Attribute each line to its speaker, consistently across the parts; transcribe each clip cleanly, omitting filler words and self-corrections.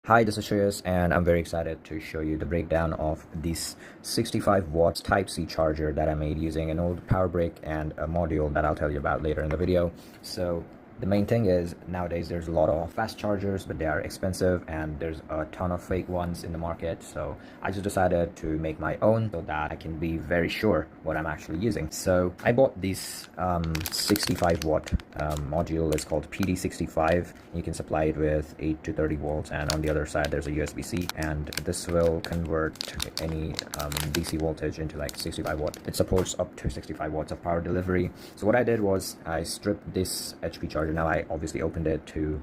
Speaker 1: Hi, this is Shreyas and I'm very excited to show you the breakdown of this 65 watts Type-C charger that I made using an old power brick and a module that I'll tell you about later in the video. So the main thing is nowadays there's a lot of fast chargers, but they are expensive and there's a ton of fake ones in the market. So I just decided to make my own so that I can be very sure what I'm actually using. So I bought this 65 watt module. It's called PD65. You can supply it with 8 to 30 volts, and on the other side there's a USB-C, and this will convert any DC voltage into like 65 watt. It supports up to 65 watts of power delivery. So what I did was I stripped this HP charger. Now I obviously opened it to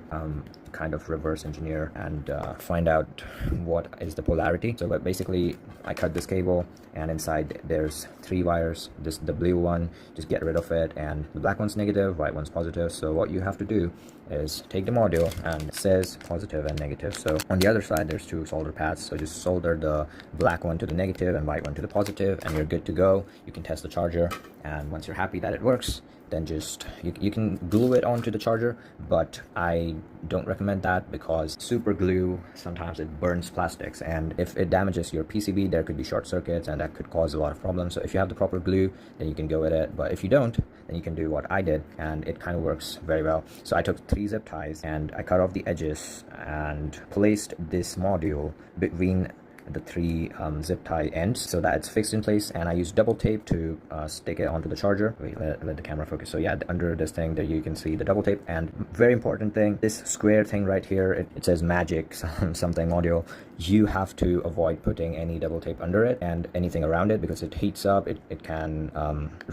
Speaker 1: kind of reverse engineer and find out what is the polarity. So but basically I cut this cable, and inside there's 3 wires. The blue one, just get rid of it, and the black one's negative, white one's positive. So what you have to do is take the module, and it says positive and negative. So on the other side there's 2 solder pads, so just solder the black one to the negative and white one to the positive, and you're good to go. You can test the charger, and once you're happy that it works, then just you can glue it onto the charger, but I don't recommend that because super glue sometimes it burns plastics, and if it damages your PCB there could be short circuits and that could cause a lot of problems. So if you have the proper glue, then you can go with it, but if you don't, then you can do what I did, and it kind of works very well. So I took 3 zip ties and I cut off the edges and placed this module between the 3 zip tie ends so that it's fixed in place, and I used double tape to stick it onto the charger. Wait, let the camera focus. So yeah, under this thing there you can see the double tape. And very important thing, this square thing right here, it says magic something module. You have to avoid putting any double tape under it and anything around it because it heats up. It can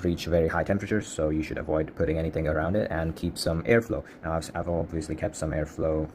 Speaker 1: reach very high temperatures, so you should avoid putting anything around it and keep some airflow. Now I've obviously kept some airflow,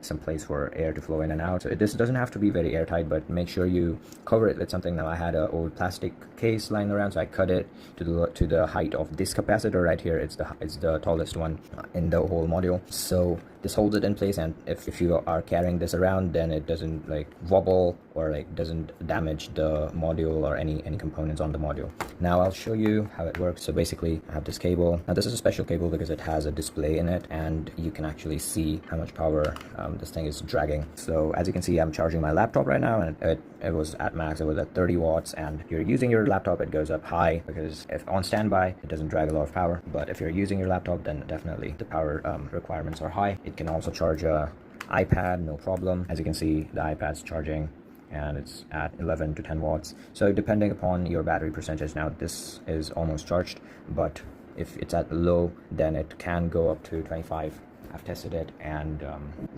Speaker 1: some place for air to flow in and out. So this doesn't have to be very airtight, but make sure you cover it with something. Now I had an old plastic case lying around, so I cut it to the height of this capacitor right here. It's the tallest one in the whole module. So this holds it in place, and if you are carrying this around, then it doesn't like wobble or like doesn't damage the module or any components on the module. Now I'll show you how it works. So basically I have this cable. Now this is a special cable because it has a display in it, and you can actually see how much power this thing is dragging. So as you can see, I'm charging my laptop right now, and it was at max. It was at 30 watts, and if you're using your laptop it goes up high because if on standby it doesn't drag a lot of power, but if you're using your laptop then definitely the power requirements are high. It can also charge a iPad, no problem. As you can see, the iPad's charging and it's at 11 to 10 watts. So depending upon your battery percentage, now this is almost charged, but if it's at low then it can go up to 25. I've tested it, and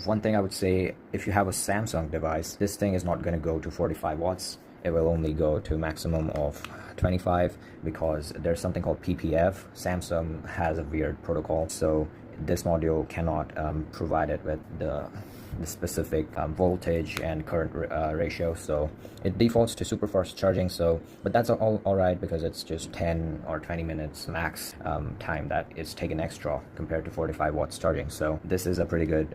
Speaker 1: one thing I would say, if you have a Samsung device, this thing is not going to go to 45 watts. It will only go to maximum of 25 because there's something called PPF. Samsung has a weird protocol, so this module cannot provide it with the specific voltage and current ratio, so it defaults to super fast charging. So but that's all right because it's just 10 or 20 minutes max time that is taken extra compared to 45 watts charging. So this is a pretty good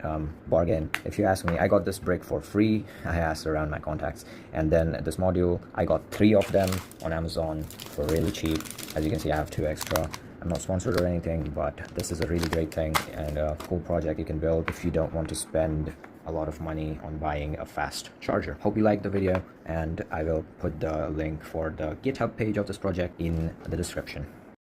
Speaker 1: bargain if you ask me. I got this brick for free. I asked around my contacts, and then this module I got 3 of them on Amazon for really cheap. As you can see, I have 2 extra. I'm not sponsored or anything, but this is a really great thing and a cool project you can build if you don't want to spend a lot of money on buying a fast charger. Hope you liked the video, and I will put the link for the GitHub page of this project in the description.